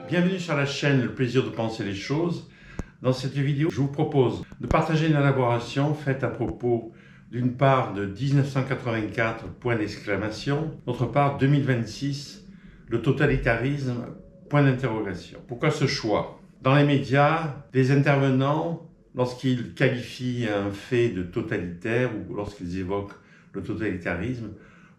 Bienvenue sur la chaîne Le plaisir de penser les choses. Dans cette vidéo, je vous propose de partager une élaboration faite à propos d'une part de 1984, point d'exclamation, d'autre part 2026, le totalitarisme, point d'interrogation. Pourquoi ce choix? Dans les médias, les intervenants, lorsqu'ils qualifient un fait de totalitaire ou lorsqu'ils évoquent le totalitarisme,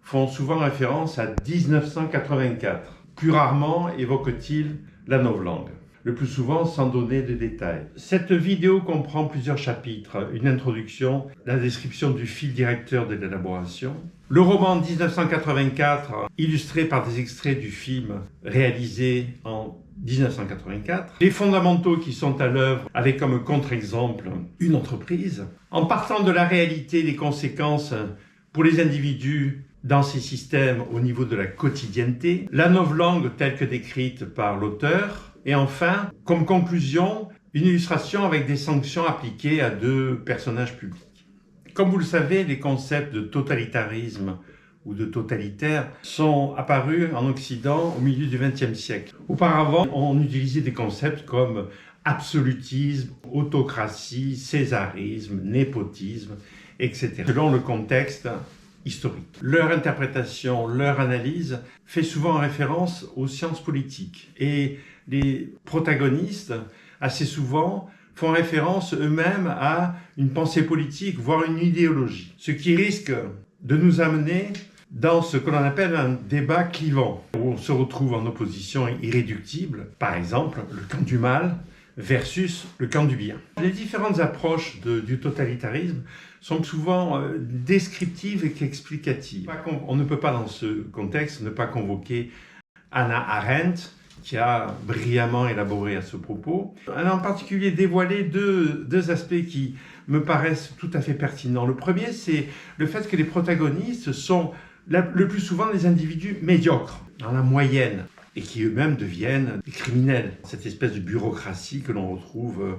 font souvent référence à 1984. Plus rarement évoquent-ils la novlangue, le plus souvent sans donner de détails. Cette vidéo comprend plusieurs chapitres, une introduction, la description du fil directeur de l'élaboration, le roman 1984 illustré par des extraits du film réalisé en 1984, les fondamentaux qui sont à l'œuvre avec comme contre-exemple une entreprise, en partant de la réalité des conséquences pour les individus dans ces systèmes au niveau de la quotidienneté, la novlangue telle que décrite par l'auteur, et enfin, comme conclusion, une illustration avec des sanctions appliquées à deux personnages publics. Comme vous le savez, les concepts de totalitarisme ou de totalitaire sont apparus en Occident au milieu du XXe siècle. Auparavant, on utilisait des concepts comme absolutisme, autocratie, césarisme, népotisme, etc. selon le contexte historique. Leur interprétation, leur analyse fait souvent référence aux sciences politiques. Et les protagonistes, assez souvent, font référence eux-mêmes à une pensée politique, voire une idéologie. Ce qui risque de nous amener dans ce que l'on appelle un débat clivant, où on se retrouve en opposition irréductible, par exemple le camp du mal versus le camp du bien. Les différentes approches du totalitarisme sont souvent descriptives et qu'explicatives. On ne peut pas dans ce contexte ne pas convoquer Hannah Arendt, qui a brillamment élaboré à ce propos. Elle a en particulier dévoilé deux aspects qui me paraissent tout à fait pertinents. Le premier, c'est le fait que les protagonistes sont le plus souvent des individus médiocres, dans la moyenne, et qui eux-mêmes deviennent des criminels. Cette espèce de bureaucratie que l'on retrouve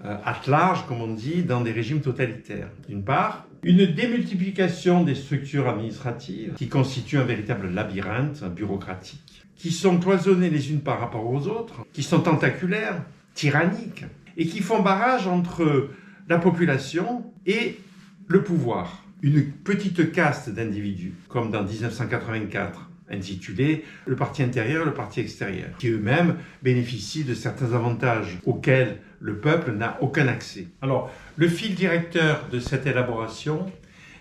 at large, comme on dit, dans des régimes totalitaires. D'une part, une démultiplication des structures administratives qui constituent un véritable labyrinthe bureaucratique, qui sont cloisonnées les unes par rapport aux autres, qui sont tentaculaires, tyranniques, et qui font barrage entre la population et le pouvoir. Une petite caste d'individus, comme dans 1984, intitulé « Le parti intérieur et le parti extérieur », qui eux-mêmes bénéficient de certains avantages auxquels le peuple n'a aucun accès. Alors, le fil directeur de cette élaboration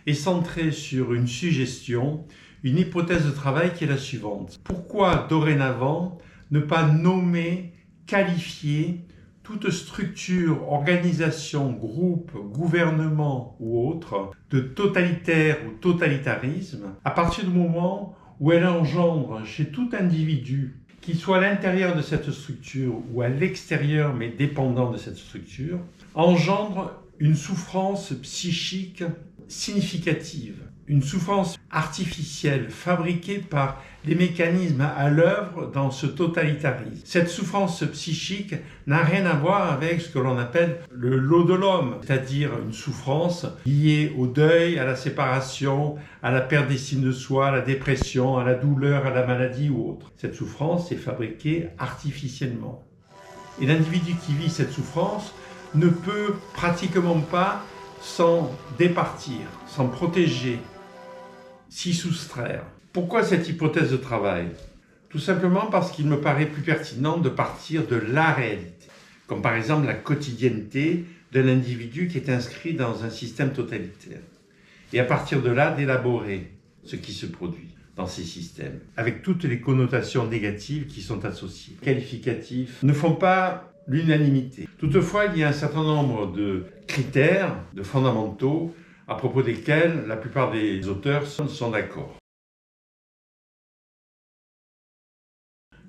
est centré sur une suggestion, une hypothèse de travail qui est la suivante. Pourquoi, dorénavant, ne pas nommer, qualifier toute structure, organisation, groupe, gouvernement ou autre de totalitaire ou totalitarisme à partir du moment où elle engendre chez tout individu, qu'il soit à l'intérieur de cette structure ou à l'extérieur mais dépendant de cette structure, engendre une souffrance psychique significative, une souffrance artificielle fabriquée par les mécanismes à l'œuvre dans ce totalitarisme. Cette souffrance psychique n'a rien à voir avec ce que l'on appelle le lot de l'homme, c'est-à-dire une souffrance liée au deuil, à la séparation, à la perte d'estime de soi, à la dépression, à la douleur, à la maladie ou autre. Cette souffrance est fabriquée artificiellement. Et l'individu qui vit cette souffrance ne peut pratiquement pas s'en départir, s'en protéger, s'y soustraire. Pourquoi cette hypothèse de travail? Tout simplement parce qu'il me paraît plus pertinent de partir de la réalité, comme par exemple la quotidienneté de l'individu qui est inscrit dans un système totalitaire. Et à partir de là, d'élaborer ce qui se produit dans ces systèmes, avec toutes les connotations négatives qui sont associées. Les qualificatifs ne font pas l'unanimité. Toutefois, il y a un certain nombre de critères, de fondamentaux, à propos desquels la plupart des auteurs sont d'accord.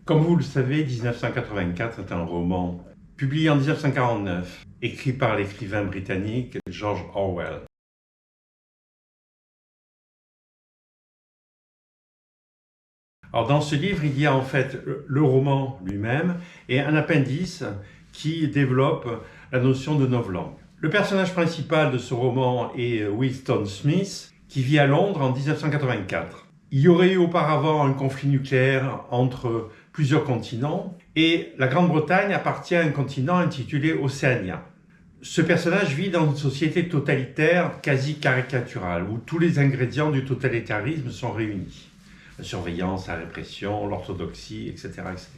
Comme vous le savez, 1984 est un roman publié en 1949, écrit par l'écrivain britannique George Orwell. Alors dans ce livre, il y a en fait le roman lui-même et un appendice qui développe la notion de novlangue. Le personnage principal de ce roman est Winston Smith, qui vit à Londres en 1984. Il y aurait eu auparavant un conflit nucléaire entre plusieurs continents, et la Grande-Bretagne appartient à un continent intitulé Océania. Ce personnage vit dans une société totalitaire quasi caricaturale, où tous les ingrédients du totalitarisme sont réunis. La surveillance, la répression, l'orthodoxie, etc., etc.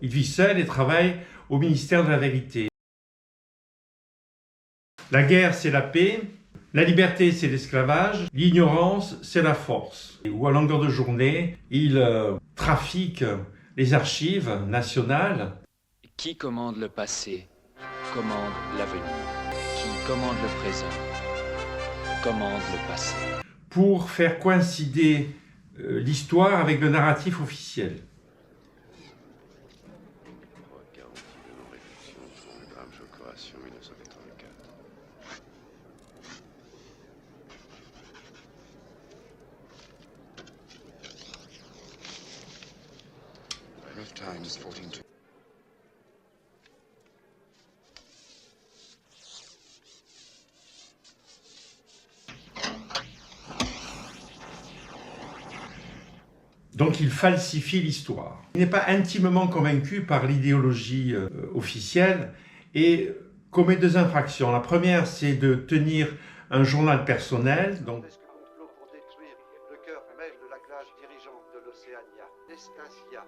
Il vit seul et travaille au ministère de la Vérité. La guerre, c'est la paix. La liberté, c'est l'esclavage. L'ignorance, c'est la force. Ou à longueur de journée, il trafique les archives nationales. Qui commande le passé, commande l'avenir. Qui commande le présent, commande le passé. Pour faire coïncider l'histoire avec le narratif officiel. Donc il falsifie l'histoire. Il n'est pas intimement convaincu par l'idéologie officielle et commet deux infractions. La première, c'est de tenir un journal personnel. Donc... Pour détruire le cœur même de la classe dirigeante de l'Océania, Nestasia,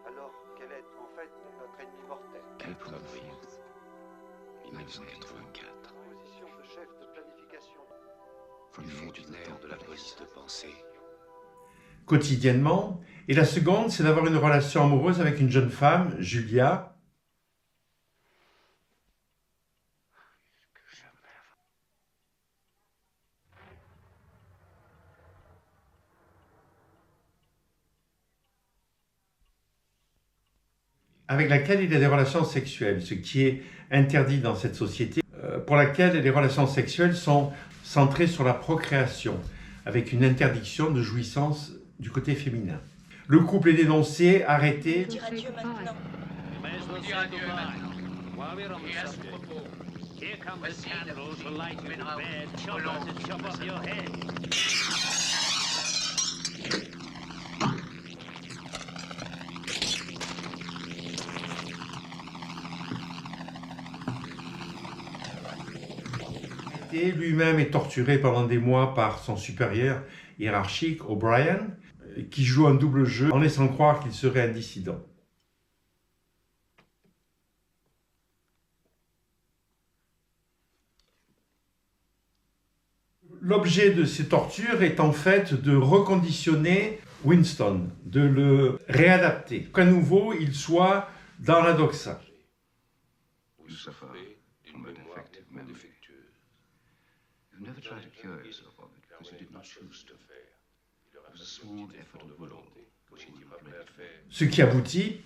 alors qu'elle est en fait notre ennemi mortel. 4 avril 1984. Position de chef de planification. Du fond du nerf de la police de pensée. Quotidiennement. Et la seconde, c'est d'avoir une relation amoureuse avec une jeune femme, Julia. Avec laquelle il a des relations sexuelles, ce qui est interdit dans cette société, pour laquelle les relations sexuelles sont centrées sur la procréation, avec une interdiction de jouissance du côté féminin. Le couple est dénoncé, arrêté. Dire adieu maintenant. Dire adieu maintenant. Yes, propos. Here come the candles, the light in the bed, choppers to chop off your head. Lui-même est torturé pendant des mois par son supérieur hiérarchique, O'Brien, qui joue un double jeu en laissant croire qu'il serait un dissident. L'objet de ces tortures est en fait de reconditionner Winston, de le réadapter, qu'à nouveau il soit dans la doxa. You suffer from a defective memory. You never tried to cure yourself of it because you did not choose to. It was a small effort of will which you did not make. Ce qui aboutit,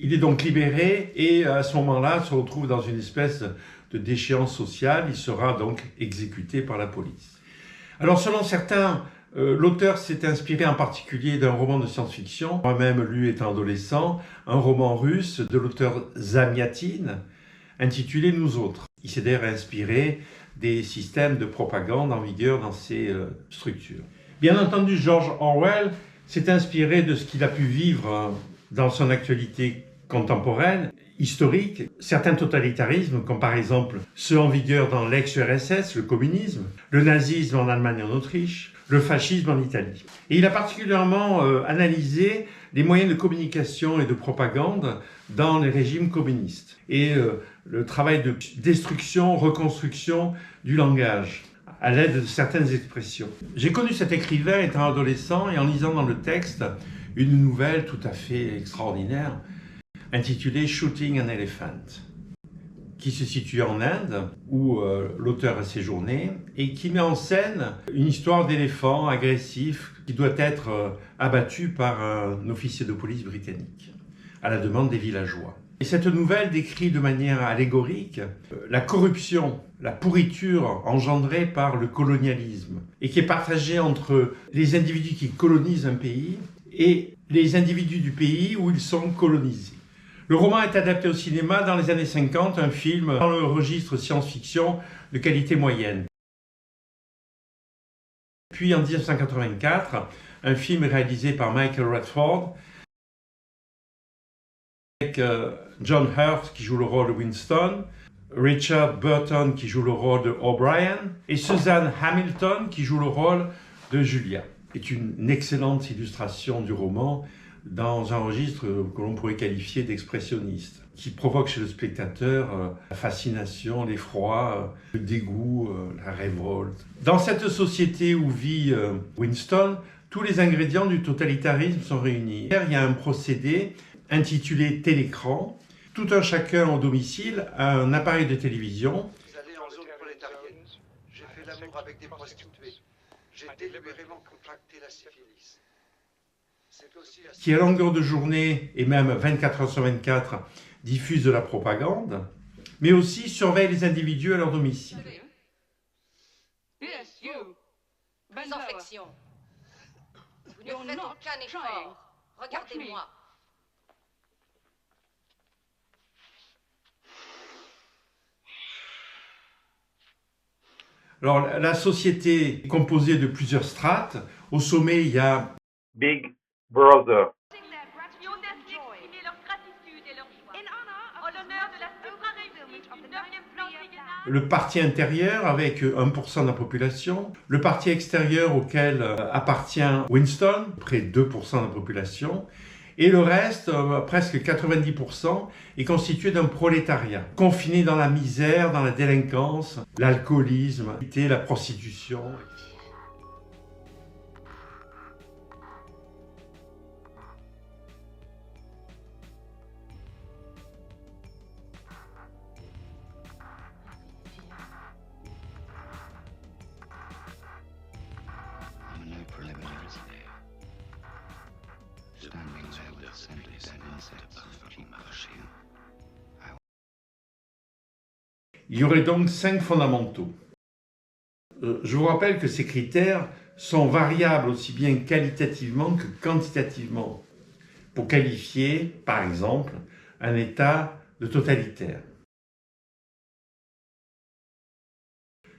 il est donc libéré et à ce moment-là se retrouve dans une espèce de déchéance sociale. Il sera donc exécuté par la police. Alors selon certains, l'auteur s'est inspiré en particulier d'un roman de science-fiction, moi-même lu étant adolescent, un roman russe de l'auteur Zamiatin, intitulé Nous autres. Il s'est d'ailleurs inspiré des systèmes de propagande en vigueur dans ces structures. Bien entendu, George Orwell s'est inspiré de ce qu'il a pu vivre dans son actualité contemporaine, historique, certains totalitarismes, comme par exemple ceux en vigueur dans l'ex-URSS, le communisme, le nazisme en Allemagne et en Autriche, le fascisme en Italie. Et il a particulièrement analysé les moyens de communication et de propagande dans les régimes communistes et le travail de destruction, reconstruction du langage à l'aide de certaines expressions. J'ai connu cet écrivain étant adolescent et en lisant dans le texte une nouvelle tout à fait extraordinaire intitulée Shooting an Elephant, qui se situe en Inde, où l'auteur a séjourné, et qui met en scène une histoire d'éléphant agressif qui doit être abattu par un officier de police britannique, à la demande des villageois. Et cette nouvelle décrit de manière allégorique la corruption, la pourriture engendrée par le colonialisme, et qui est partagée entre les individus qui colonisent un pays et les individus du pays où ils sont colonisés. Le roman est adapté au cinéma dans les années 50, un film dans le registre science-fiction de qualité moyenne. Puis en 1984, un film réalisé par Michael Radford avec John Hurt qui joue le rôle de Winston, Richard Burton qui joue le rôle de O'Brien et Suzanne Hamilton qui joue le rôle de Julia. C'est une excellente illustration du roman dans un registre que l'on pourrait qualifier d'expressionniste, qui provoque chez le spectateur la fascination, l'effroi, le dégoût, la révolte. Dans cette société où vit Winston, tous les ingrédients du totalitarisme sont réunis. Il y a un procédé intitulé télécran. Tout un chacun au domicile a un appareil de télévision. Vous allez en zone prolétarienne. J'ai fait l'amour avec des prostituées. J'ai délibérément contracté la syphilis. C'est aussi Qui à longueur de journée, et même 24 heures sur 24, diffuse de la propagande, mais aussi surveille les individus à leur domicile. Désinfection. Vous ne faites aucun effort. Regardez-moi. Alors, la société est composée de plusieurs strates. Au sommet, il y a Big Brother. Qui ont exprimé leur gratitude et leur joie. En l'honneur de la supra-réussite du 9e plan triennal. le parti intérieur avec 1% de la population, le parti extérieur auquel appartient Winston, près de 2% de la population, et le reste, presque 90%, est constitué d'un prolétariat, confiné dans la misère, dans la délinquance, l'alcoolisme, la prostitution. Il y aurait donc 5 fondamentaux. Je vous rappelle que ces critères sont variables aussi bien qualitativement que quantitativement pour qualifier, par exemple, un État de totalitaire.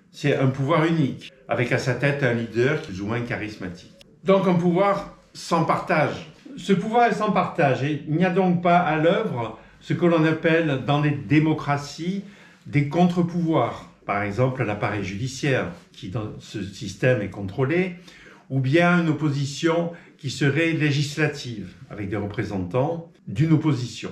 C'est un pouvoir unique, avec à sa tête un leader plus ou moins charismatique. Donc un pouvoir sans partage. Ce pouvoir est sans partage et il n'y a donc pas à l'œuvre ce que l'on appelle dans les démocraties des contre-pouvoirs, par exemple l'appareil judiciaire qui dans ce système est contrôlé, ou bien une opposition qui serait législative, avec des représentants d'une opposition.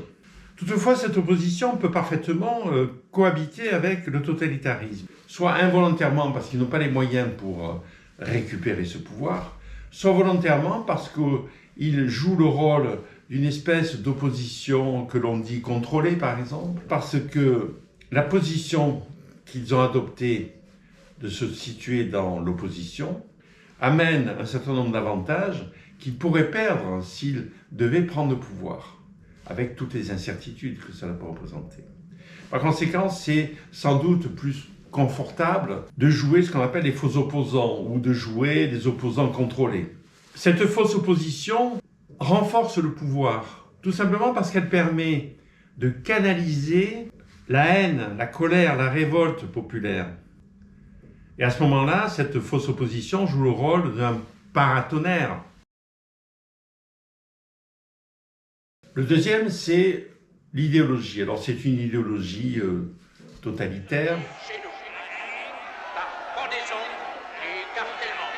Toutefois, cette opposition peut parfaitement cohabiter avec le totalitarisme, soit involontairement parce qu'ils n'ont pas les moyens pour récupérer ce pouvoir, soit volontairement parce qu'ils jouent le rôle d'une espèce d'opposition que l'on dit contrôlée, par exemple, parce que la position qu'ils ont adoptée de se situer dans l'opposition amène un certain nombre d'avantages qu'ils pourraient perdre s'ils devaient prendre le pouvoir, avec toutes les incertitudes que cela peut représenter. Par conséquent, c'est sans doute plus confortable de jouer ce qu'on appelle les faux opposants ou de jouer des opposants contrôlés. Cette fausse opposition renforce le pouvoir, tout simplement parce qu'elle permet de canaliser la haine, la colère, la révolte populaire. Et à ce moment-là, cette fausse opposition joue le rôle d'un paratonnerre. Le deuxième, c'est l'idéologie. Alors c'est une idéologie totalitaire. Chez nous, par pendaison et cartellement.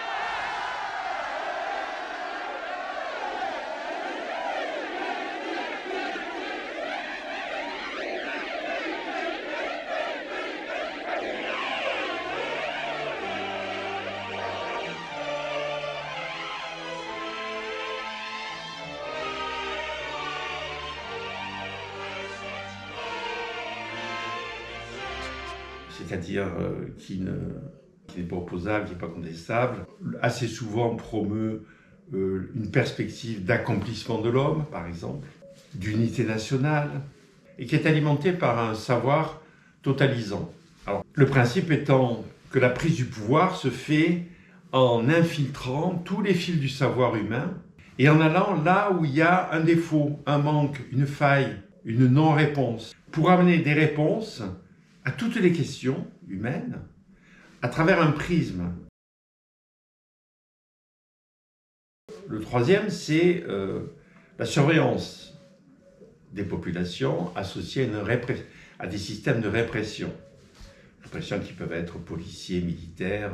C'est-à-dire qui n'est pas opposable, qui n'est pas contestable, assez souvent promeut une perspective d'accomplissement de l'homme, par exemple, d'unité nationale, et qui est alimentée par un savoir totalisant. Alors, le principe étant que la prise du pouvoir se fait en infiltrant tous les fils du savoir humain et en allant là où il y a un défaut, un manque, une faille, une non-réponse, pour amener des réponses à toutes les questions humaines à travers un prisme. Le troisième, c'est la surveillance des populations associées à des systèmes de répression. Répression qui peuvent être policiers, militaires.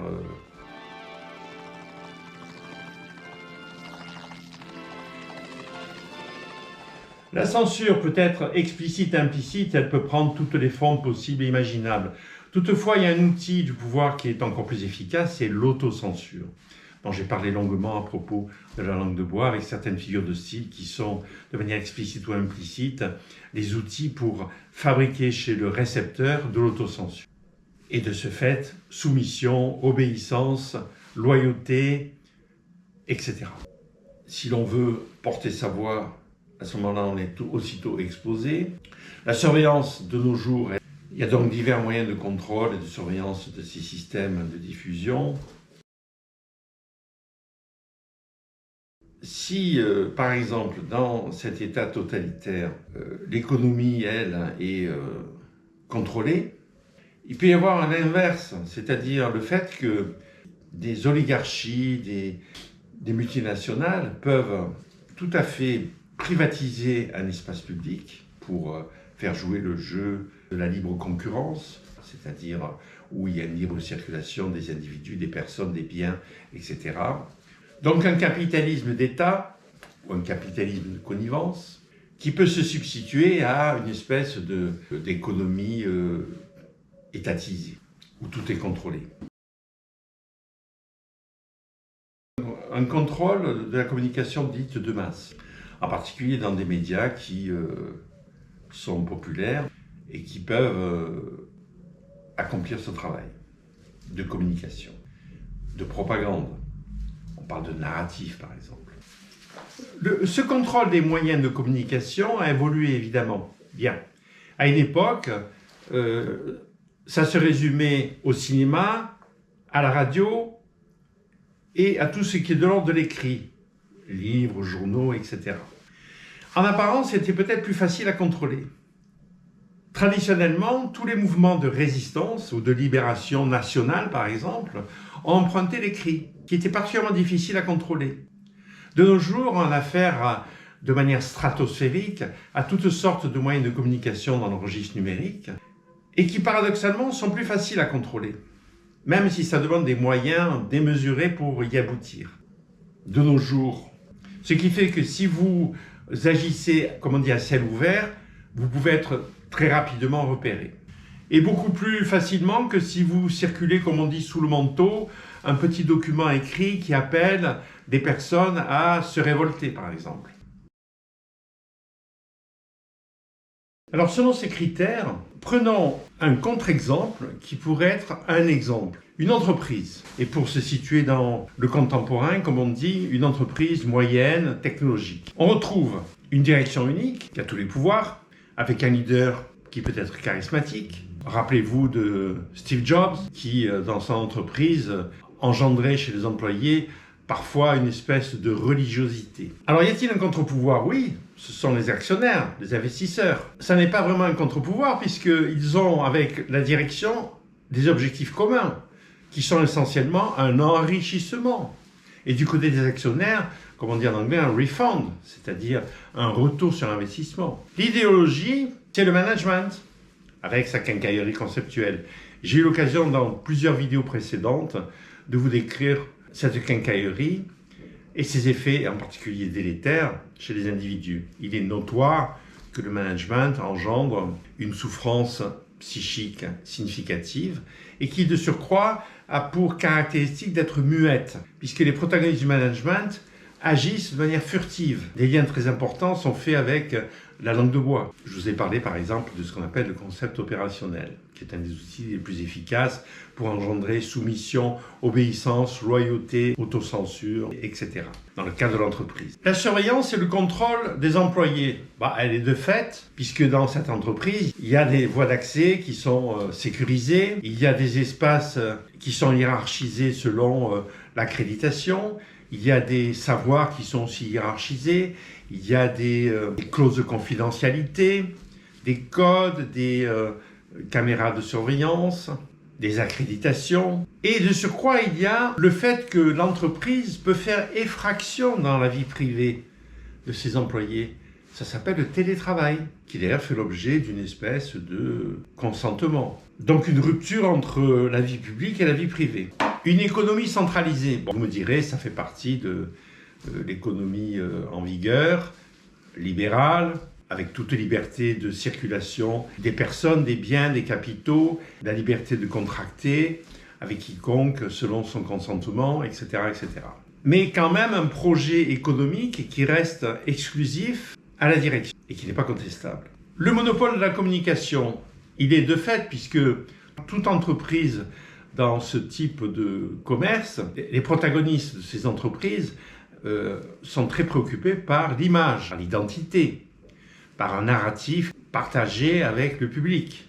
La censure peut être explicite, implicite, elle peut prendre toutes les formes possibles et imaginables. Toutefois, il y a un outil du pouvoir qui est encore plus efficace, c'est l'autocensure, dont j'ai parlé longuement à propos de la langue de bois, avec certaines figures de style qui sont, de manière explicite ou implicite, les outils pour fabriquer chez le récepteur de l'autocensure. Et de ce fait, soumission, obéissance, loyauté, etc. Si l'on veut porter sa voix, à ce moment-là, on est aussitôt exposé. La surveillance de nos jours, il y a donc divers moyens de contrôle et de surveillance de ces systèmes de diffusion. Si, par exemple, dans cet état totalitaire, l'économie, elle, est contrôlée, il peut y avoir un inverse, c'est-à-dire le fait que des oligarchies, des multinationales peuvent tout à fait privatiser un espace public pour faire jouer le jeu de la libre concurrence, c'est-à-dire où il y a une libre circulation des individus, des personnes, des biens, etc. Donc un capitalisme d'État, ou un capitalisme de connivence, qui peut se substituer à une espèce d'économie étatisée, où tout est contrôlé. Un contrôle de la communication dite de masse, en particulier dans des médias qui sont populaires et qui peuvent accomplir ce travail de communication, de propagande. On parle de narratif, par exemple. Ce contrôle des moyens de communication a évolué, évidemment. Bien. À une époque, ça se résumait au cinéma, à la radio et à tout ce qui est de l'ordre de l'écrit, livres, journaux, etc. En apparence, c'était peut-être plus facile à contrôler. Traditionnellement, tous les mouvements de résistance ou de libération nationale, par exemple, ont emprunté l'écrit, qui était particulièrement difficile à contrôler. De nos jours, on a affaire de manière stratosphérique à toutes sortes de moyens de communication dans le registre numérique et qui, paradoxalement, sont plus faciles à contrôler, même si ça demande des moyens démesurés pour y aboutir. De nos jours, ce qui fait que si vous agissez, comme on dit, à ciel ouvert, vous pouvez être très rapidement repéré. Et beaucoup plus facilement que si vous circulez, comme on dit, sous le manteau, un petit document écrit qui appelle des personnes à se révolter, par exemple. Alors, selon ces critères, prenons un contre-exemple qui pourrait être un exemple. Une entreprise, et pour se situer dans le contemporain, comme on dit, une entreprise moyenne, technologique. On retrouve une direction unique, qui a tous les pouvoirs, avec un leader qui peut être charismatique. Rappelez-vous de Steve Jobs, qui, dans son entreprise, engendrait chez les employés parfois une espèce de religiosité. Alors, y a-t-il un contre-pouvoir? Oui, ce sont les actionnaires, les investisseurs. Ça n'est pas vraiment un contre-pouvoir, puisqu'ils ont, avec la direction, des objectifs communs, qui sont essentiellement un enrichissement. Et du côté des actionnaires, comme on dit en anglais, un refund, c'est-à-dire un retour sur investissement. L'idéologie, c'est le management, avec sa quincaillerie conceptuelle. J'ai eu l'occasion dans plusieurs vidéos précédentes de vous décrire cette quincaillerie et ses effets, en particulier délétères, chez les individus. Il est notoire que le management engendre une souffrance psychique significative et qui, de surcroît, a pour caractéristique d'être muette, puisque les protagonistes du management agissent de manière furtive. Des liens très importants sont faits avec la langue de bois. Je vous ai parlé par exemple de ce qu'on appelle le concept opérationnel, qui est un des outils les plus efficaces pour engendrer soumission, obéissance, loyauté, autocensure, etc. dans le cadre de l'entreprise. La surveillance et le contrôle des employés, elle est de fait, puisque dans cette entreprise, il y a des voies d'accès qui sont sécurisées, il y a des espaces qui sont hiérarchisés selon l'accréditation, Il y a des savoirs qui sont aussi hiérarchisés, il y a des clauses de confidentialité, des codes, des caméras de surveillance, des accréditations. Et de surcroît, il y a le fait que l'entreprise peut faire effraction dans la vie privée de ses employés. Ça s'appelle le télétravail, qui d'ailleurs fait l'objet d'une espèce de consentement. Donc une rupture entre la vie publique et la vie privée. Une économie centralisée. Bon, vous me direz, ça fait partie de l'économie en vigueur, libérale, avec toute liberté de circulation des personnes, des biens, des capitaux, la liberté de contracter avec quiconque selon son consentement, etc., etc. Mais quand même un projet économique qui reste exclusif à la direction et qui n'est pas contestable. Le monopole de la communication, il est de fait, puisque toute entreprise dans ce type de commerce, les protagonistes de ces entreprises sont très préoccupés par l'image, par l'identité, par un narratif partagé avec le public,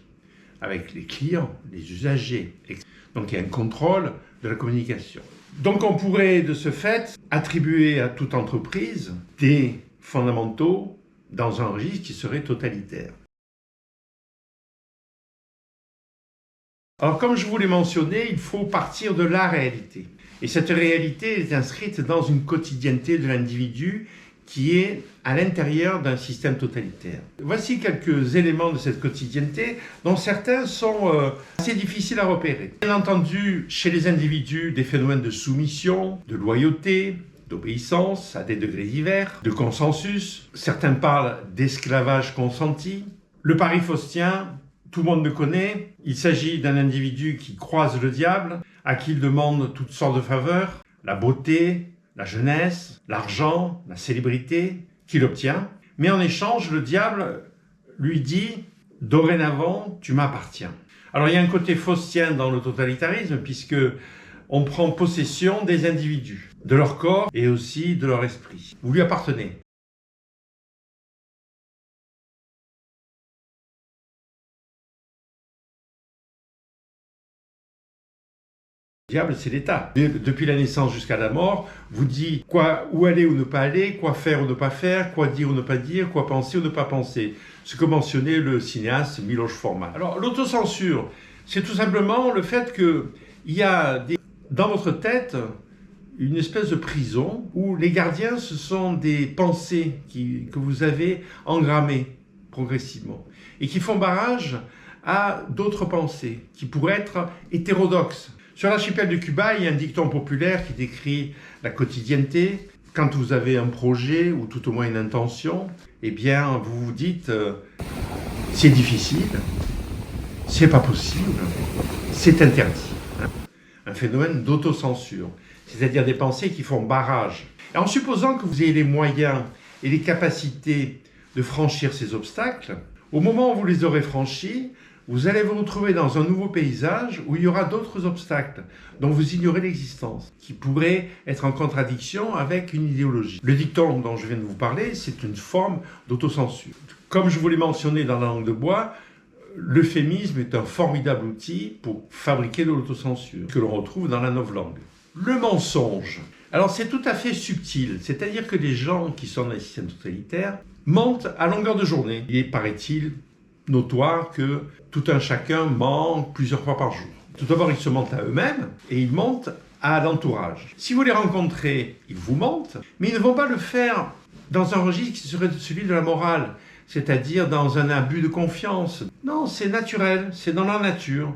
avec les clients, les usagers. Donc il y a un contrôle de la communication. Donc on pourrait de ce fait attribuer à toute entreprise des fondamentaux dans un registre qui serait totalitaire. Alors comme je vous l'ai mentionné, il faut partir de la réalité. Et cette réalité est inscrite dans une quotidienneté de l'individu qui est à l'intérieur d'un système totalitaire. Voici quelques éléments de cette quotidienneté dont certains sont assez difficiles à repérer. Bien entendu, chez les individus, des phénomènes de soumission, de loyauté, d'obéissance à des degrés divers, de consensus. Certains parlent d'esclavage consenti. Le pari faustien, tout le monde le connaît. Il s'agit d'un individu qui croise le diable, à qui il demande toutes sortes de faveurs, la beauté, la jeunesse, l'argent, la célébrité, qu'il obtient. Mais en échange, le diable lui dit « Dorénavant, tu m'appartiens ». Alors il y a un côté faustien dans le totalitarisme, puisque on prend possession des individus, de leur corps et aussi de leur esprit. Vous lui appartenez. Le diable, c'est l'État. Depuis la naissance jusqu'à la mort, vous dit où aller ou ne pas aller, quoi faire ou ne pas faire, quoi dire ou ne pas dire, quoi penser ou ne pas penser. Ce que mentionnait le cinéaste Miloš Forman. Alors, l'autocensure, c'est tout simplement le fait qu'il y a dans votre tête une espèce de prison où les gardiens, ce sont des pensées que vous avez engrammées progressivement et qui font barrage à d'autres pensées qui pourraient être hétérodoxes. Sur l'archipel de Cuba, il y a un dicton populaire qui décrit la quotidienneté. Quand vous avez un projet, ou tout au moins une intention, eh bien, vous vous dites c'est difficile, c'est pas possible, c'est interdit. Un phénomène d'autocensure, c'est-à-dire des pensées qui font barrage. Et en supposant que vous ayez les moyens et les capacités de franchir ces obstacles, au moment où vous les aurez franchis, vous allez vous retrouver dans un nouveau paysage où il y aura d'autres obstacles dont vous ignorez l'existence, qui pourraient être en contradiction avec une idéologie. Le dicton dont je viens de vous parler, c'est une forme d'autocensure. Comme je vous l'ai mentionné dans la langue de bois, l'euphémisme est un formidable outil pour fabriquer de l'autocensure, que l'on retrouve dans la novlangue. Le mensonge. Alors c'est tout à fait subtil, c'est-à-dire que les gens qui sont dans les systèmes totalitaires mentent à longueur de journée. Il est, paraît-il, notoire que tout un chacun ment plusieurs fois par jour. Tout d'abord, ils se mentent à eux-mêmes et ils mentent à l'entourage. Si vous les rencontrez, ils vous mentent, mais ils ne vont pas le faire dans un registre qui serait celui de la morale, c'est-à-dire dans un abus de confiance. Non, c'est naturel, c'est dans la nature.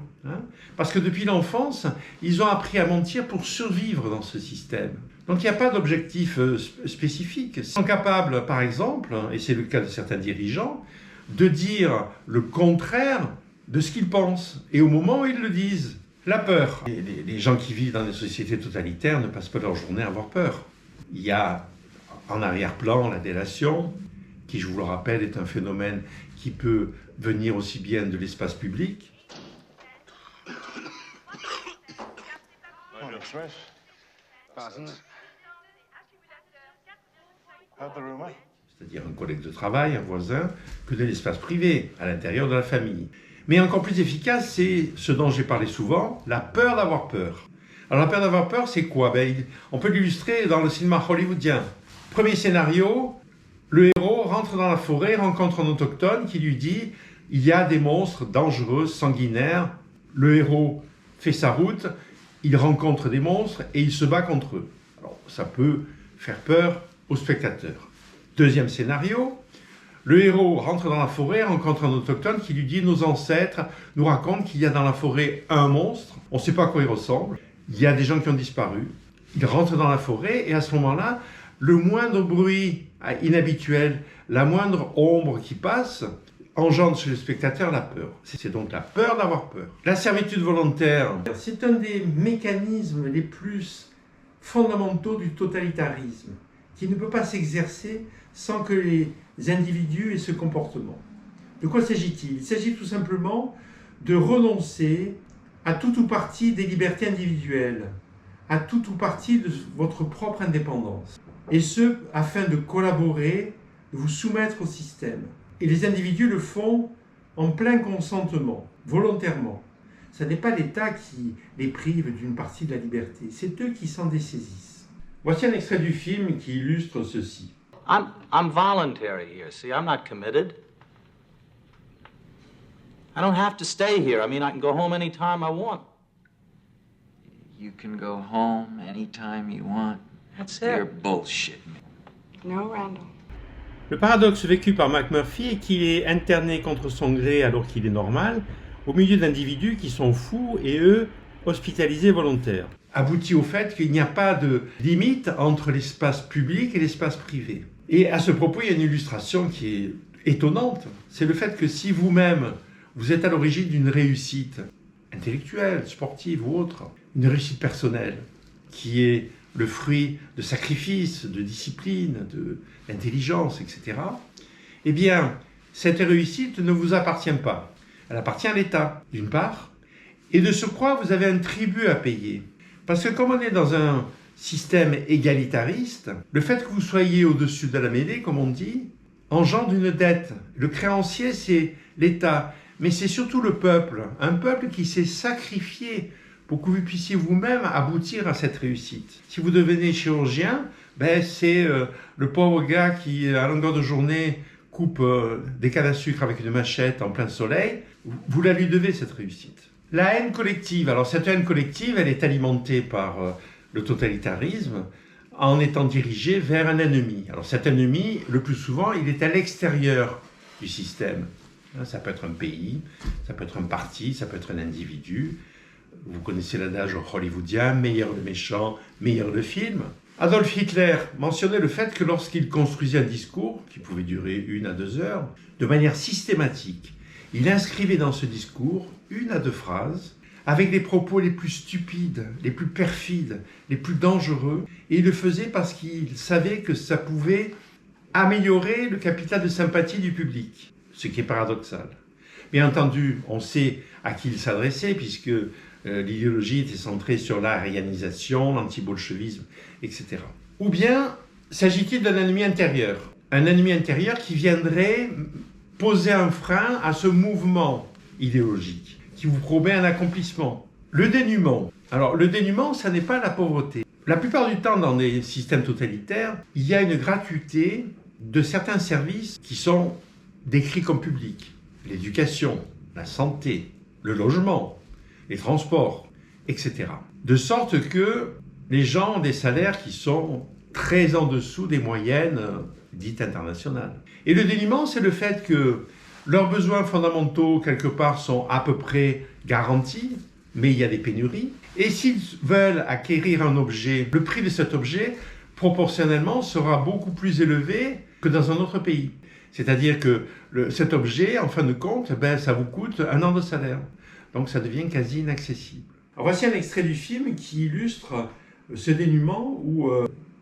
Parce que depuis l'enfance, ils ont appris à mentir pour survivre dans ce système. Donc il n'y a pas d'objectif spécifique. Ils sont capables, par exemple, et c'est le cas de certains dirigeants, de dire le contraire de ce qu'ils pensent. Et au moment où ils le disent, la peur. Les gens qui vivent dans des sociétés totalitaires ne passent pas leur journée à avoir peur. Il y a en arrière-plan la délation, qui, je vous le rappelle, est un phénomène qui peut venir aussi bien de l'espace public. C'est-à-dire un collègue de travail, un voisin, que de l'espace privé, à l'intérieur de la famille. Mais encore plus efficace, c'est ce dont j'ai parlé souvent, la peur d'avoir peur. Alors la peur d'avoir peur, c'est quoi? On peut l'illustrer dans le cinéma hollywoodien. Premier scénario, le héros rentre dans la forêt, rencontre un autochtone qui lui dit « Il y a des monstres dangereux, sanguinaires ». Le héros fait sa route, il rencontre des monstres et il se bat contre eux. Alors ça peut faire peur aux spectateurs. Deuxième scénario, le héros rentre dans la forêt, rencontre un autochtone qui lui dit « Nos ancêtres nous racontent qu'il y a dans la forêt un monstre, on ne sait pas à quoi il ressemble, il y a des gens qui ont disparu ». Il rentre dans la forêt et à ce moment-là, le moindre bruit inhabituel, la moindre ombre qui passe, engendre chez le spectateur la peur. C'est donc la peur d'avoir peur. La servitude volontaire, c'est un des mécanismes les plus fondamentaux du totalitarisme, qui ne peut pas s'exercer sans que les individus aient ce comportement. De quoi s'agit-il? Il s'agit tout simplement de renoncer à tout ou partie des libertés individuelles, à tout ou partie de votre propre indépendance. Et ce, afin de collaborer, de vous soumettre au système. Et les individus le font en plein consentement, volontairement. Ce n'est pas l'État qui les prive d'une partie de la liberté, c'est eux qui s'en dessaisissent. Voici un extrait du film qui illustre ceci. I'm voluntary here, see, I'm not committed. I don't have to stay here. I mean, I can go home anytime I want. You can go home anytime you want. That's You're it. bullshit. No, Randall. Le paradoxe vécu par McMurphy est qu'il est interné contre son gré alors qu'il est normal, au milieu d'individus qui sont fous et eux, hospitalisés volontaires. Aboutit au fait qu'il n'y a pas de limite entre l'espace public et l'espace privé. Et à ce propos, il y a une illustration qui est étonnante. C'est le fait que si vous-même, vous êtes à l'origine d'une réussite intellectuelle, sportive ou autre, une réussite personnelle, qui est le fruit de sacrifices, de discipline, d'intelligence, etc., eh bien, cette réussite ne vous appartient pas. Elle appartient à l'État, d'une part, et de surcroît, vous avez un tribut à payer. Parce que comme on est dans un système égalitariste, le fait que vous soyez au-dessus de la mêlée, comme on dit, engendre une dette. Le créancier, c'est l'État, mais c'est surtout le peuple. Un peuple qui s'est sacrifié pour que vous puissiez vous-même aboutir à cette réussite. Si vous devenez chirurgien, c'est le pauvre gars qui, à longueur de journée, coupe des cannes à sucre avec une machette en plein soleil. Vous la lui devez, cette réussite. La haine collective. Alors cette haine collective, elle est alimentée par le totalitarisme en étant dirigée vers un ennemi. Alors cet ennemi, le plus souvent, il est à l'extérieur du système. Ça peut être un pays, ça peut être un parti, ça peut être un individu. Vous connaissez l'adage hollywoodien, meilleur le méchant, meilleur le film. Adolf Hitler mentionnait le fait que lorsqu'il construisait un discours, qui pouvait durer 1 à 2 heures, de manière systématique, il inscrivait dans ce discours 1 à 2 phrases, avec les propos les plus stupides, les plus perfides, les plus dangereux, et il le faisait parce qu'il savait que ça pouvait améliorer le capital de sympathie du public, ce qui est paradoxal. Bien entendu, on sait à qui il s'adressait, puisque l'idéologie était centrée sur l'arianisation, l'anti-bolchevisme, etc. Ou bien, s'agit-il d'un ennemi intérieur? Un ennemi intérieur qui viendrait poser un frein à ce mouvement idéologique, qui vous promet un accomplissement. Le dénuement. Alors, le dénuement, ça n'est pas la pauvreté. La plupart du temps, dans des systèmes totalitaires, il y a une gratuité de certains services qui sont décrits comme publics. L'éducation, la santé, le logement, les transports, etc. De sorte que les gens ont des salaires qui sont très en dessous des moyennes dites internationales. Et le dénuement, c'est le fait que leurs besoins fondamentaux, quelque part, sont à peu près garantis, mais il y a des pénuries. Et s'ils veulent acquérir un objet, le prix de cet objet, proportionnellement, sera beaucoup plus élevé que dans un autre pays. C'est-à-dire que cet objet, en fin de compte, ça vous coûte 1 an de salaire. Donc ça devient quasi inaccessible. Alors voici un extrait du film qui illustre ce dénuement où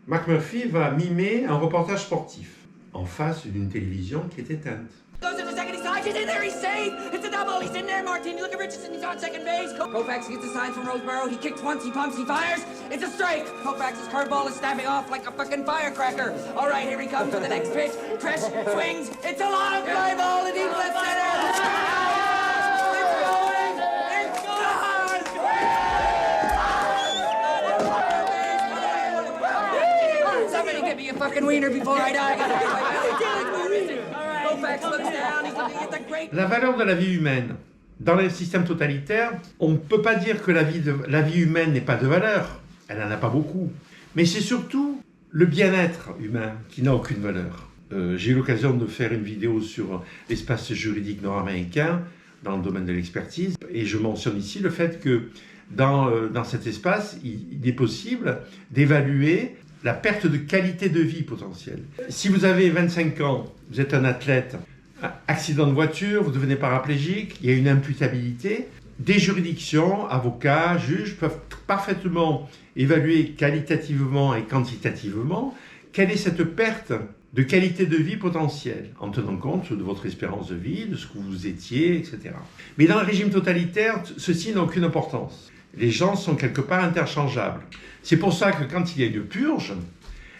McMurphy va mimer un reportage sportif en face d'une télévision qui est éteinte. Goes in the second, he's in there, he's safe! It's a double, he's in there, Martin. Look at Richardson, he's on second base. Koufax gets the signs from Roseboro, he kicks once, he pumps, he fires. It's a strike! Koufax's curveball is snapping off like a fucking firecracker. All right, here he comes for the next pitch. Tresh swings, it's a line fly ball, the deep left center. fucking wiener before I die. Koufax looks down, he's looking at the great... La valeur de la vie humaine. Dans les systèmes totalitaires, on ne peut pas dire que la vie humaine n'est pas de valeur. Elle n'en a pas beaucoup. Mais c'est surtout le bien-être humain qui n'a aucune valeur. J'ai eu l'occasion de faire une vidéo sur l'espace juridique nord-américain dans le domaine de l'expertise. Et je mentionne ici le fait que dans cet espace, il est possible d'évaluer la perte de qualité de vie potentielle. Si vous avez 25 ans, vous êtes un athlète, accident de voiture, vous devenez paraplégique, il y a une imputabilité. Des juridictions, avocats, juges peuvent parfaitement évaluer qualitativement et quantitativement quelle est cette perte de qualité de vie potentielle, en tenant compte de votre espérance de vie, de ce que vous étiez, etc. Mais dans le régime totalitaire, ceci n'a aucune importance. Les gens sont quelque part interchangeables. C'est pour ça que quand il y a une purge,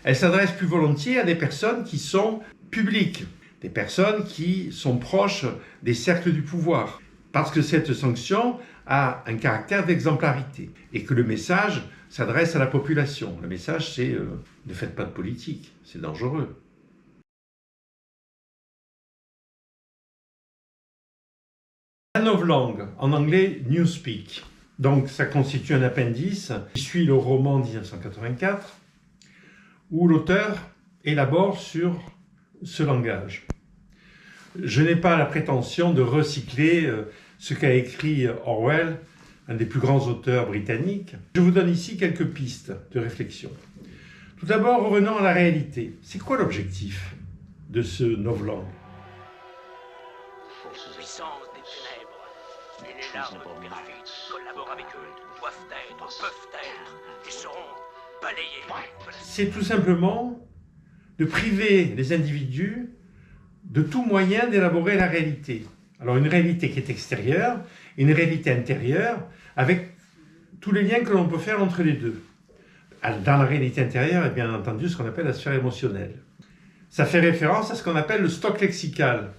elle s'adresse plus volontiers à des personnes qui sont publiques, des personnes qui sont proches des cercles du pouvoir, parce que cette sanction a un caractère d'exemplarité et que le message s'adresse à la population. Le message, c'est ne faites pas de politique, c'est dangereux. La novlangue, en anglais Newspeak. Donc ça constitue un appendice qui suit le roman 1984, où l'auteur élabore sur ce langage. Je n'ai pas la prétention de recycler ce qu'a écrit Orwell, un des plus grands auteurs britanniques. Je vous donne ici quelques pistes de réflexion. Tout d'abord, revenons à la réalité. C'est quoi l'objectif de ce novlangue? Puissance des ténèbres, et les larmes du graphite collaborent avec eux, peuvent être, et seront balayés. C'est tout simplement de priver les individus de tout moyen d'élaborer la réalité. Alors une réalité qui est extérieure, une réalité intérieure, avec tous les liens que l'on peut faire entre les deux. Dans la réalité intérieure, il y a bien entendu ce qu'on appelle la sphère émotionnelle. Ça fait référence à ce qu'on appelle le stock lexical.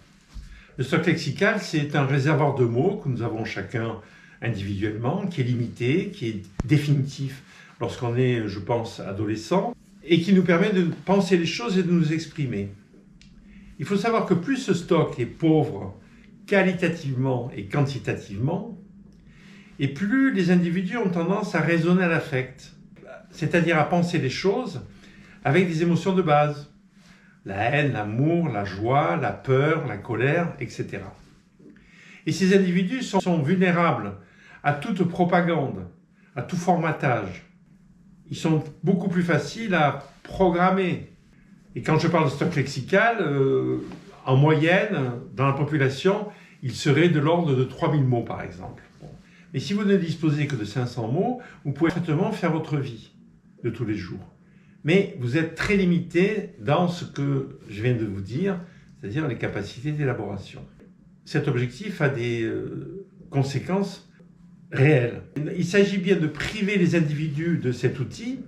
Le stock lexical, c'est un réservoir de mots que nous avons chacun individuellement, qui est limité, qui est définitif lorsqu'on est, je pense, adolescent, et qui nous permet de penser les choses et de nous exprimer. Il faut savoir que plus ce stock est pauvre qualitativement et quantitativement, et plus les individus ont tendance à raisonner à l'affect, c'est-à-dire à penser les choses avec des émotions de base. La haine, l'amour, la joie, la peur, la colère, etc. Et ces individus sont vulnérables à toute propagande, à tout formatage. Ils sont beaucoup plus faciles à programmer. Et quand je parle de stock lexical, en moyenne, dans la population, il serait de l'ordre de 3000 mots, par exemple. Bon. Mais si vous ne disposez que de 500 mots, vous pouvez parfaitement faire votre vie de tous les jours. Mais vous êtes très limité dans ce que je viens de vous dire, c'est-à-dire les capacités d'élaboration. Cet objectif a des conséquences réelles. Il s'agit bien de priver les individus de cet outil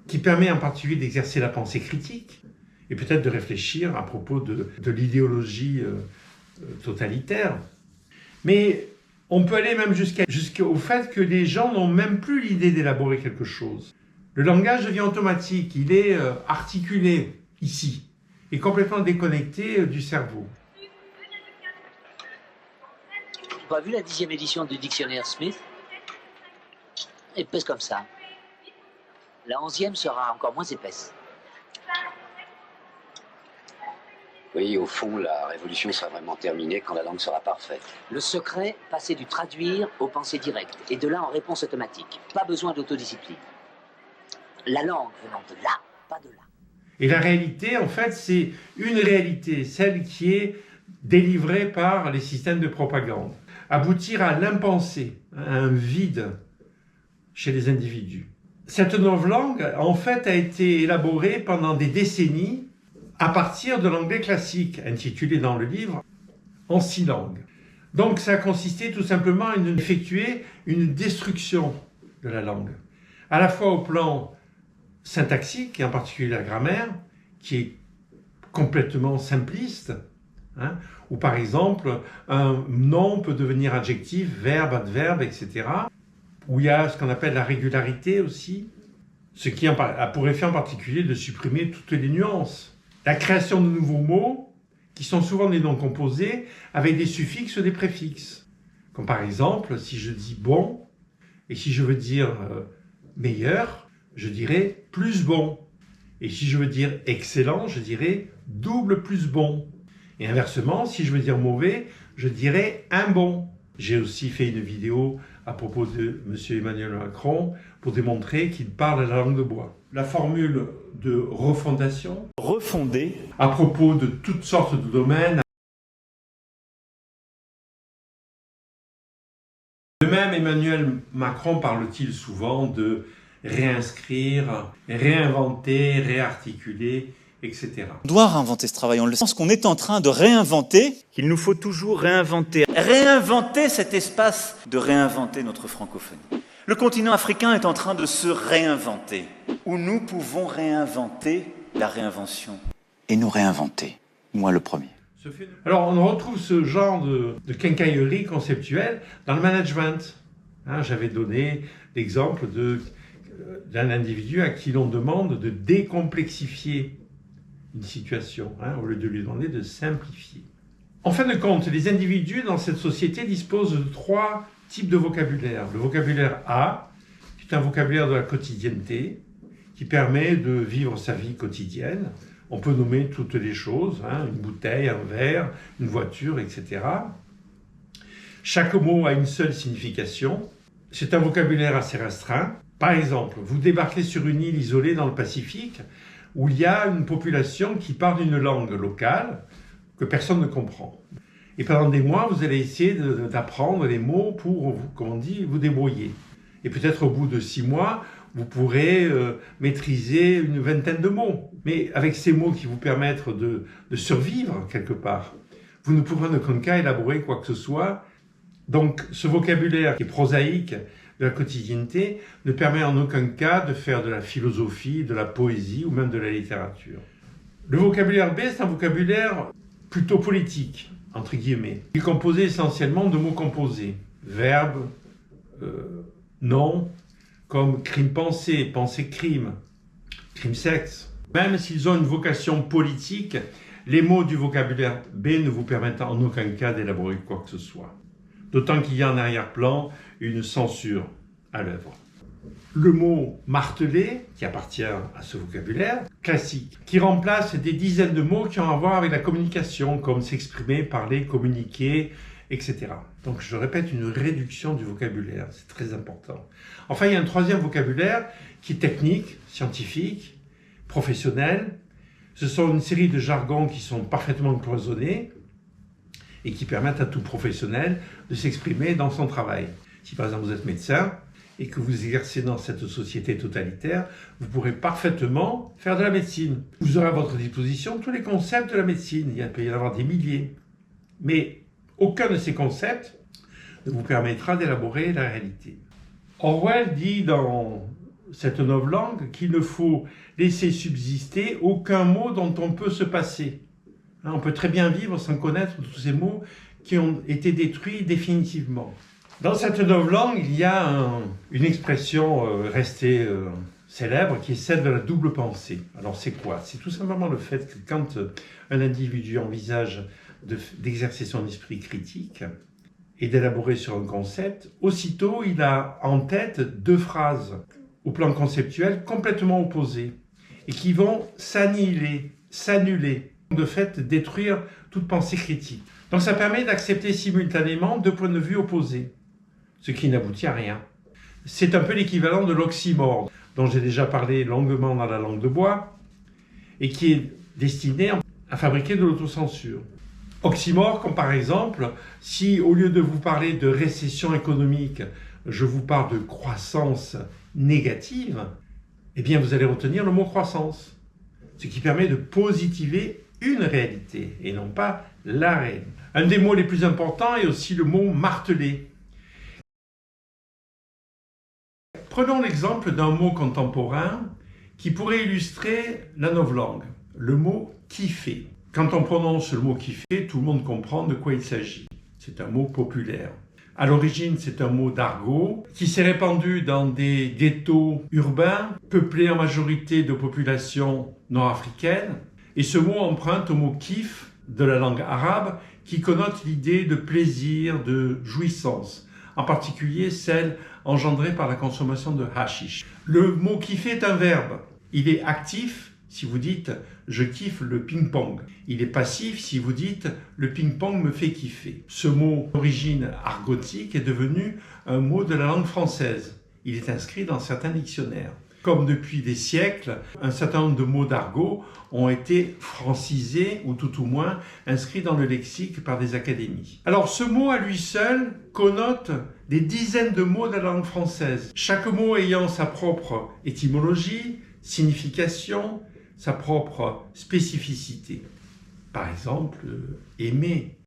qui permet en particulier d'exercer la pensée critique et peut-être de réfléchir à propos de l'idéologie totalitaire. Mais on peut aller même jusqu'au fait que les gens n'ont même plus l'idée d'élaborer quelque chose. Le langage devient automatique, il est articulé ici et complètement déconnecté du cerveau. Tu n'as pas vu la 10e édition du dictionnaire Smith? Épaisse comme ça. La 11e sera encore moins épaisse. Oui, au fond, la révolution sera vraiment terminée quand la langue sera parfaite. Le secret, passer du traduire au pensée directe, et de là en réponse automatique. Pas besoin d'autodiscipline. La langue venant de là, pas de là. Et la réalité, en fait, c'est une réalité, celle qui est délivrée par les systèmes de propagande. Aboutir à l'impensé, à un vide chez les individus. Cette novlangue, en fait, a été élaborée pendant des décennies à partir de l'anglais classique, intitulé dans le livre « En 6 langues ». Donc ça a consisté tout simplement à effectuer une destruction de la langue, à la fois au plan syntaxique, et en particulier la grammaire, qui est complètement simpliste, hein, où par exemple un nom peut devenir adjectif, verbe, adverbe, etc., où il y a ce qu'on appelle la régularité aussi, ce qui a pour effet en particulier de supprimer toutes les nuances. La création de nouveaux mots, qui sont souvent des noms composés, avec des suffixes ou des préfixes. Comme par exemple, si je dis bon, et si je veux dire meilleur, je dirais plus bon. Et si je veux dire excellent, je dirais double plus bon. Et inversement, si je veux dire mauvais, je dirais un bon. J'ai aussi fait une vidéo à propos de M. Emmanuel Macron pour démontrer qu'il parle la langue de bois. La formule de refondation, refonder, à propos de toutes sortes de domaines. De même, Emmanuel Macron parle-t-il souvent de réinscrire, réinventer, réarticuler, etc. On doit réinventer ce travail, on le sent, parce qu'on est en train de réinventer, qu'il nous faut toujours réinventer. Réinventer cet espace de réinventer notre francophonie. Le continent africain est en train de se réinventer, où nous pouvons réinventer la réinvention. Et nous réinventer, moi le premier. Alors on retrouve ce genre de quincaillerie conceptuelle dans le management. J'avais donné l'exemple d'un individu à qui l'on demande de décomplexifier une situation, au lieu de lui demander de simplifier. En fin de compte, les individus dans cette société disposent de 3 types de vocabulaire. Le vocabulaire A, qui est un vocabulaire de la quotidienneté, qui permet de vivre sa vie quotidienne. On peut nommer toutes les choses, une bouteille, un verre, une voiture, etc. Chaque mot a une seule signification. C'est un vocabulaire assez restreint. Par exemple, vous débarquez sur une île isolée dans le Pacifique, où il y a une population qui parle une langue locale que personne ne comprend. Et pendant des mois, vous allez essayer d'apprendre les mots pour, comme on dit, vous débrouiller. Et peut-être au bout de 6 mois, vous pourrez maîtriser une vingtaine de mots. Mais avec ces mots qui vous permettent de survivre quelque part, vous ne pourrez en aucun cas élaborer quoi que ce soit. Donc ce vocabulaire qui est prosaïque de la quotidienneté ne permet en aucun cas de faire de la philosophie, de la poésie ou même de la littérature. Le vocabulaire B, c'est un vocabulaire plutôt politique, entre guillemets. Il est composé essentiellement de mots composés. Verbe, nom, comme crime-pensée, pensée-crime, crime-sexe. Même s'ils ont une vocation politique, les mots du vocabulaire B ne vous permettent en aucun cas d'élaborer quoi que ce soit. D'autant qu'il y a en arrière-plan une censure à l'œuvre. Le mot martelé, qui appartient à ce vocabulaire classique, qui remplace des dizaines de mots qui ont à voir avec la communication, comme s'exprimer, parler, communiquer, etc. Donc je répète, une réduction du vocabulaire, c'est très important. Enfin, il y a un 3e vocabulaire qui est technique, scientifique, professionnel. Ce sont une série de jargons qui sont parfaitement cloisonnés et qui permettent à tout professionnel de s'exprimer dans son travail. Si par exemple vous êtes médecin et que vous exercez dans cette société totalitaire, vous pourrez parfaitement faire de la médecine. Vous aurez à votre disposition tous les concepts de la médecine, il peut y en avoir des milliers. Mais aucun de ces concepts ne vous permettra d'élaborer la réalité. Orwell dit dans cette novlangue qu'il ne faut laisser subsister aucun mot dont on peut se passer. On peut très bien vivre sans connaître tous ces mots qui ont été détruits définitivement. Dans cette novlangue, il y a une expression restée célèbre qui est celle de la double pensée. Alors c'est quoi? C'est tout simplement le fait que quand un individu envisage d'exercer son esprit critique et d'élaborer sur un concept, aussitôt il a en tête 2 phrases au plan conceptuel complètement opposées et qui vont s'annihiler, s'annuler, de fait détruire toute pensée critique. Donc ça permet d'accepter simultanément 2 points de vue opposés, ce qui n'aboutit à rien. C'est un peu l'équivalent de l'oxymore, dont j'ai déjà parlé longuement dans la langue de bois, et qui est destiné à fabriquer de l'autocensure. Oxymore, comme par exemple, si au lieu de vous parler de récession économique, je vous parle de croissance négative, eh bien vous allez retenir le mot croissance, ce qui permet de positiver une réalité et non pas la réalité. Un des mots les plus importants est aussi le mot martelé. Prenons l'exemple d'un mot contemporain qui pourrait illustrer la novlangue, le mot kiffer. Quand on prononce le mot kiffer, tout le monde comprend de quoi il s'agit. C'est un mot populaire. À l'origine, c'est un mot d'argot qui s'est répandu dans des ghettos urbains, peuplés en majorité de populations nord-africaines. Et ce mot emprunte au mot kif de la langue arabe qui connote l'idée de plaisir, de jouissance, en particulier celle engendrée par la consommation de hashish. Le mot kiffer est un verbe. Il est actif si vous dites « je kiffe le ping-pong ». Il est passif si vous dites « le ping-pong me fait kiffer ». Ce mot d'origine argotique est devenu un mot de la langue française. Il est inscrit dans certains dictionnaires. Comme depuis des siècles, un certain nombre de mots d'argot ont été francisés ou tout au moins inscrits dans le lexique par des académies. Alors ce mot à lui seul connote des dizaines de mots de la langue française, chaque mot ayant sa propre étymologie, signification, sa propre spécificité. Par exemple, aimer,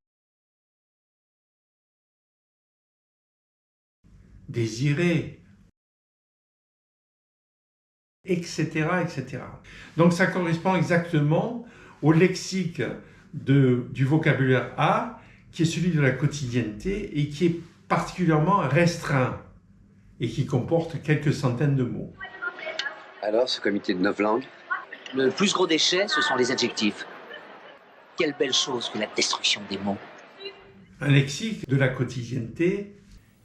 désirer, etc., etc. Donc ça correspond exactement au lexique du vocabulaire A, qui est celui de la quotidienneté et qui est particulièrement restreint et qui comporte quelques centaines de mots. Alors, ce comité de 9 langues? Le plus gros déchet, ce sont les adjectifs. Quelle belle chose que la destruction des mots. Un lexique de la quotidienneté,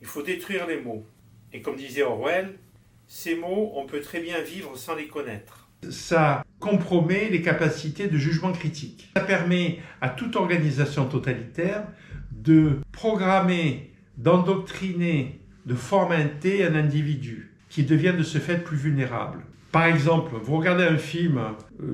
il faut détruire les mots. Et comme disait Orwell, ces mots, on peut très bien vivre sans les connaître. Ça compromet les capacités de jugement critique. Ça permet à toute organisation totalitaire de programmer, d'endoctriner, de formater un individu qui devient de ce fait plus vulnérable. Par exemple, vous regardez un film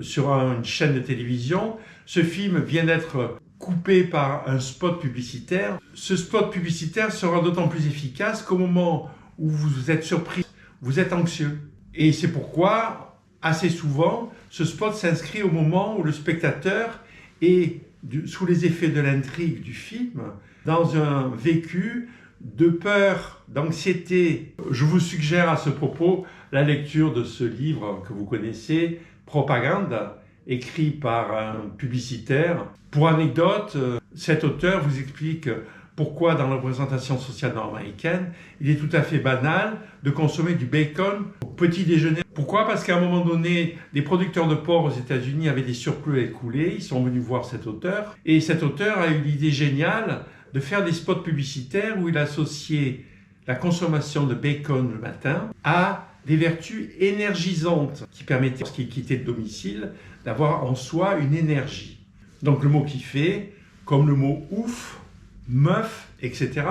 sur une chaîne de télévision, ce film vient d'être coupé par un spot publicitaire. Ce spot publicitaire sera d'autant plus efficace qu'au moment où vous êtes surpris, vous êtes anxieux. Et c'est pourquoi, assez souvent, ce spot s'inscrit au moment où le spectateur est, sous les effets de l'intrigue du film, dans un vécu de peur, d'anxiété. Je vous suggère à ce propos la lecture de ce livre que vous connaissez, Propagande, écrit par un publicitaire. Pour anecdote, cet auteur vous explique pourquoi dans la représentation sociale nord-américaine, il est tout à fait banal de consommer du bacon au petit déjeuner. Pourquoi? Parce qu'à un moment donné, les producteurs de porc aux États-Unis avaient des surplus à écouler, ils sont venus voir cet auteur, et cet auteur a eu l'idée géniale de faire des spots publicitaires où il associait la consommation de bacon le matin à des vertus énergisantes qui permettaient, lorsqu'il quittait le domicile, d'avoir en soi une énergie. Donc le mot kiffer, comme le mot ouf, meuf, etc.,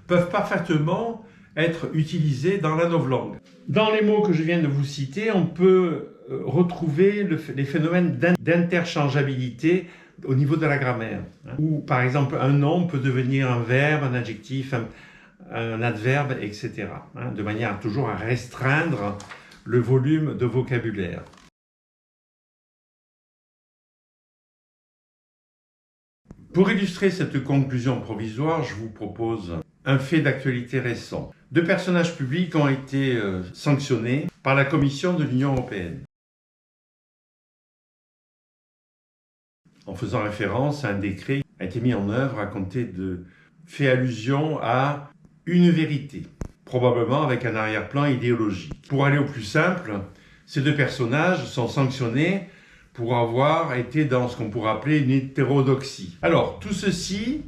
peuvent parfaitement être utilisés dans la novlangue. Dans les mots que je viens de vous citer, on peut retrouver les phénomènes d'interchangeabilité au niveau de la grammaire. Où, par exemple, un nom peut devenir un verbe, un adjectif, un adverbe, etc. De manière toujours à restreindre le volume de vocabulaire. Pour illustrer cette conclusion provisoire, je vous propose un fait d'actualité récent. 2 personnages publics ont été sanctionnés par la Commission de l'Union européenne, en faisant référence à un décret qui a été mis en œuvre à compter de fait allusion à une vérité, probablement avec un arrière-plan idéologique. Pour aller au plus simple, ces 2 personnages sont sanctionnés pour avoir été dans ce qu'on pourrait appeler une hétérodoxie. Alors, tout ceci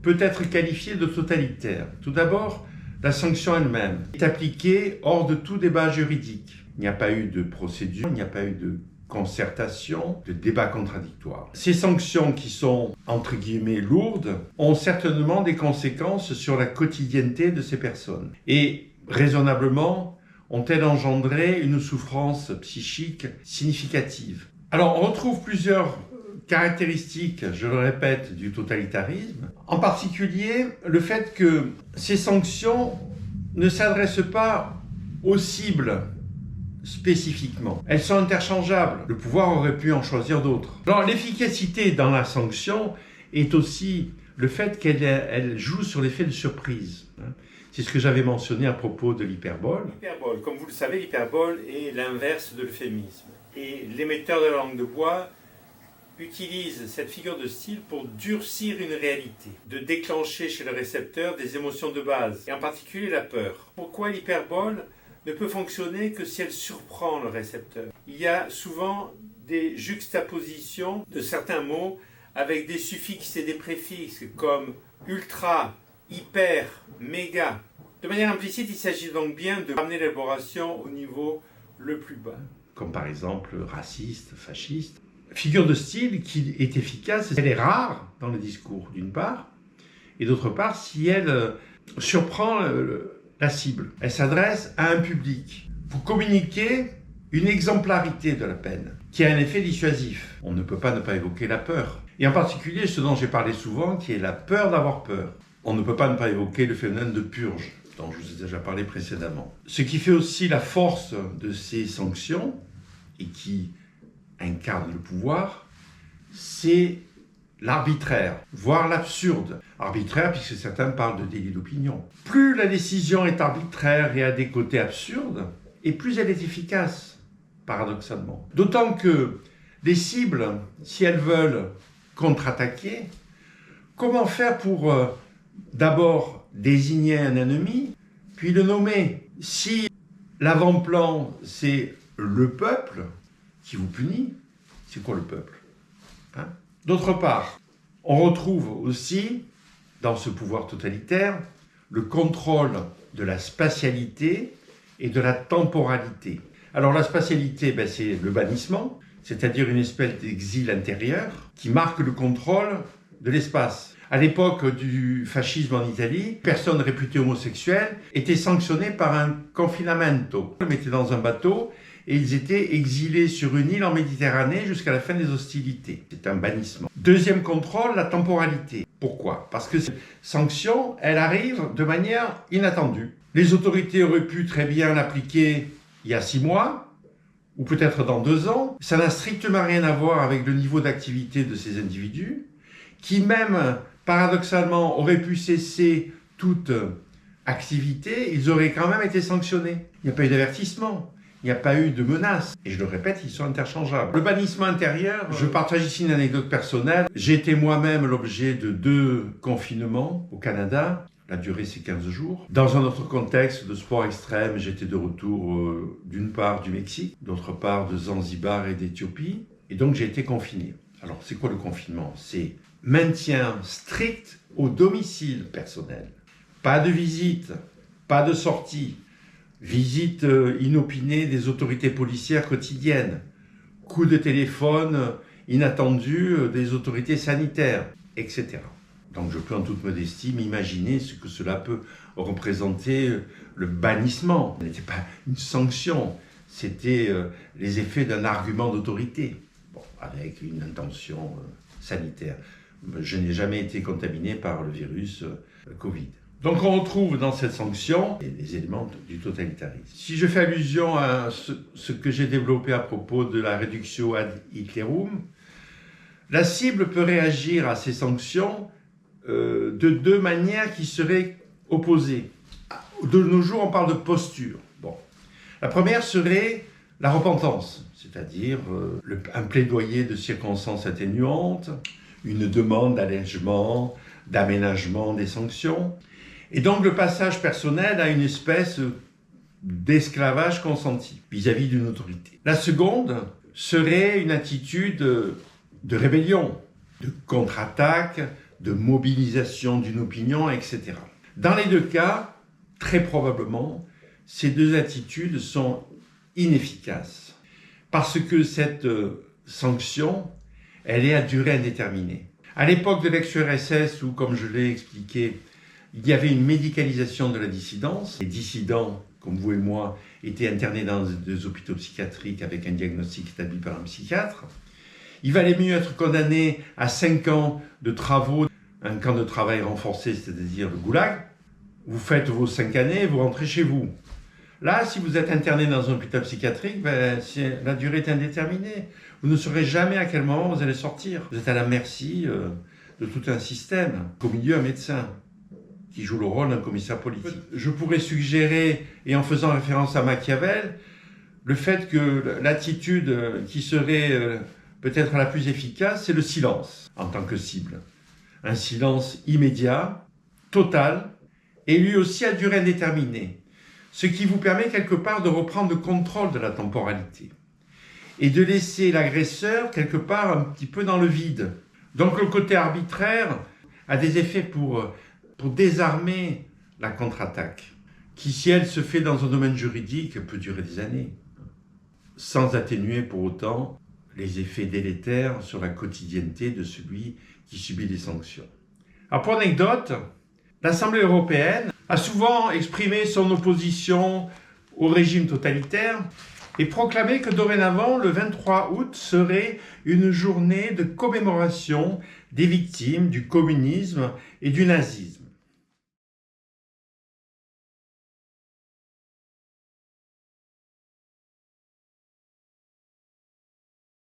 peut être qualifié de totalitaire. Tout d'abord, la sanction elle-même est appliquée hors de tout débat juridique. Il n'y a pas eu de procédure, il n'y a pas eu de concertation, de débat contradictoire. Ces sanctions qui sont, entre guillemets, lourdes, ont certainement des conséquences sur la quotidienneté de ces personnes. Et, raisonnablement, ont-elles engendré une souffrance psychique significative. Alors, on retrouve plusieurs caractéristiques, je le répète, du totalitarisme. En particulier, le fait que ces sanctions ne s'adressent pas aux cibles spécifiquement. Elles sont interchangeables. Le pouvoir aurait pu en choisir d'autres. Alors, l'efficacité dans la sanction est aussi le fait qu'elle joue sur l'effet de surprise. C'est ce que j'avais mentionné à propos de l'hyperbole. L'hyperbole, comme vous le savez, l'hyperbole est l'inverse de l'euphémisme. Et l'émetteur de la langue de bois utilise cette figure de style pour durcir une réalité, de déclencher chez le récepteur des émotions de base, et en particulier la peur. Pourquoi l'hyperbole ne peut fonctionner que si elle surprend le récepteur? Il y a souvent des juxtapositions de certains mots avec des suffixes et des préfixes comme ultra, hyper, méga. De manière implicite, il s'agit donc bien de ramener l'élaboration au niveau le plus bas. Comme par exemple raciste, fasciste. Figure de style qui est efficace, elle est rare dans le discours d'une part, et d'autre part si elle surprend la cible. Elle s'adresse à un public pour communiquer une exemplarité de la peine qui a un effet dissuasif. On ne peut pas ne pas évoquer la peur. Et en particulier ce dont j'ai parlé souvent, qui est la peur d'avoir peur. On ne peut pas ne pas évoquer le phénomène de purge, dont je vous ai déjà parlé précédemment. Ce qui fait aussi la force de ces sanctions, et qui incarne le pouvoir, c'est l'arbitraire, voire l'absurde. Arbitraire, puisque certains parlent de délit d'opinion. Plus la décision est arbitraire et a des côtés absurdes, et plus elle est efficace, paradoxalement. D'autant que les cibles, si elles veulent contre-attaquer, comment faire pour d'abord désigner un ennemi, puis le nommer? Si l'avant-plan, c'est le peuple qui vous punit, c'est quoi le peuple? D'autre part, on retrouve aussi, dans ce pouvoir totalitaire, le contrôle de la spatialité et de la temporalité. Alors la spatialité, c'est le bannissement, c'est-à-dire une espèce d'exil intérieur qui marque le contrôle de l'espace. À l'époque du fascisme en Italie, personnes réputées homosexuelles étaient sanctionnées par un confinamento. Ils les mettaient dans un bateau et ils étaient exilés sur une île en Méditerranée jusqu'à la fin des hostilités. C'est un bannissement. Deuxième contrôle, la temporalité. Pourquoi? Parce que cette sanction, elle arrive de manière inattendue. Les autorités auraient pu très bien l'appliquer il y a 6 mois, ou peut-être dans 2 ans. Ça n'a strictement rien à voir avec le niveau d'activité de ces individus, qui même, paradoxalement, auraient pu cesser toute activité, ils auraient quand même été sanctionnés. Il n'y a pas eu d'avertissement. Il n'y a pas eu de menace. Et je le répète, ils sont interchangeables. Le bannissement intérieur, je partage ici une anecdote personnelle. J'ai été moi-même l'objet de 2 confinements au Canada. La durée, c'est 15 jours. Dans un autre contexte de sport extrême, j'étais de retour d'une part du Mexique, d'autre part de Zanzibar et d'Éthiopie. Et donc, j'ai été confiné. Alors, c'est quoi le confinement? C'est maintien strict au domicile personnel. Pas de visite, pas de sortie. Visite inopinée des autorités policières quotidiennes, coup de téléphone inattendu des autorités sanitaires, etc. Donc je peux en toute modestie m'imaginer ce que cela peut représenter le bannissement. Ce n'était pas une sanction, c'était les effets d'un argument d'autorité, avec une intention sanitaire. Je n'ai jamais été contaminé par le virus Covid. Donc on retrouve dans cette sanction les éléments du totalitarisme. Si je fais allusion à ce que j'ai développé à propos de la réductio ad Hitlerum, la cible peut réagir à ces sanctions de 2 manières qui seraient opposées. De nos jours, on parle de posture. La première serait la repentance, c'est-à-dire un plaidoyer de circonstances atténuantes, une demande d'allègement, d'aménagement des sanctions. Et donc le passage personnel à une espèce d'esclavage consenti vis-à-vis d'une autorité. La seconde serait une attitude de rébellion, de contre-attaque, de mobilisation d'une opinion, etc. Dans les 2 cas, très probablement, ces 2 attitudes sont inefficaces parce que cette sanction, elle est à durée indéterminée. À l'époque de l'ex-URSS, où, comme je l'ai expliqué, il y avait une médicalisation de la dissidence. Les dissidents, comme vous et moi, étaient internés dans des hôpitaux psychiatriques avec un diagnostic établi par un psychiatre. Il valait mieux être condamné à 5 ans de travaux, un camp de travail renforcé, c'est-à-dire le goulag. Vous faites vos 5 années, vous rentrez chez vous. Là, si vous êtes interné dans un hôpital psychiatrique, la durée est indéterminée. Vous ne saurez jamais à quel moment vous allez sortir. Vous êtes à la merci de tout un système, au milieu un médecin qui joue le rôle d'un commissaire politique. Je pourrais suggérer, et en faisant référence à Machiavel, le fait que l'attitude qui serait peut-être la plus efficace, c'est le silence en tant que cible. Un silence immédiat, total, et lui aussi à durée indéterminée, ce qui vous permet quelque part de reprendre le contrôle de la temporalité et de laisser l'agresseur quelque part un petit peu dans le vide. Donc le côté arbitraire a des effets pour désarmer la contre-attaque, qui si elle se fait dans un domaine juridique peut durer des années, sans atténuer pour autant les effets délétères sur la quotidienneté de celui qui subit des sanctions. Alors pour anecdote, l'Assemblée européenne a souvent exprimé son opposition au régime totalitaire et proclamé que dorénavant, le 23 août serait une journée de commémoration des victimes du communisme et du nazisme.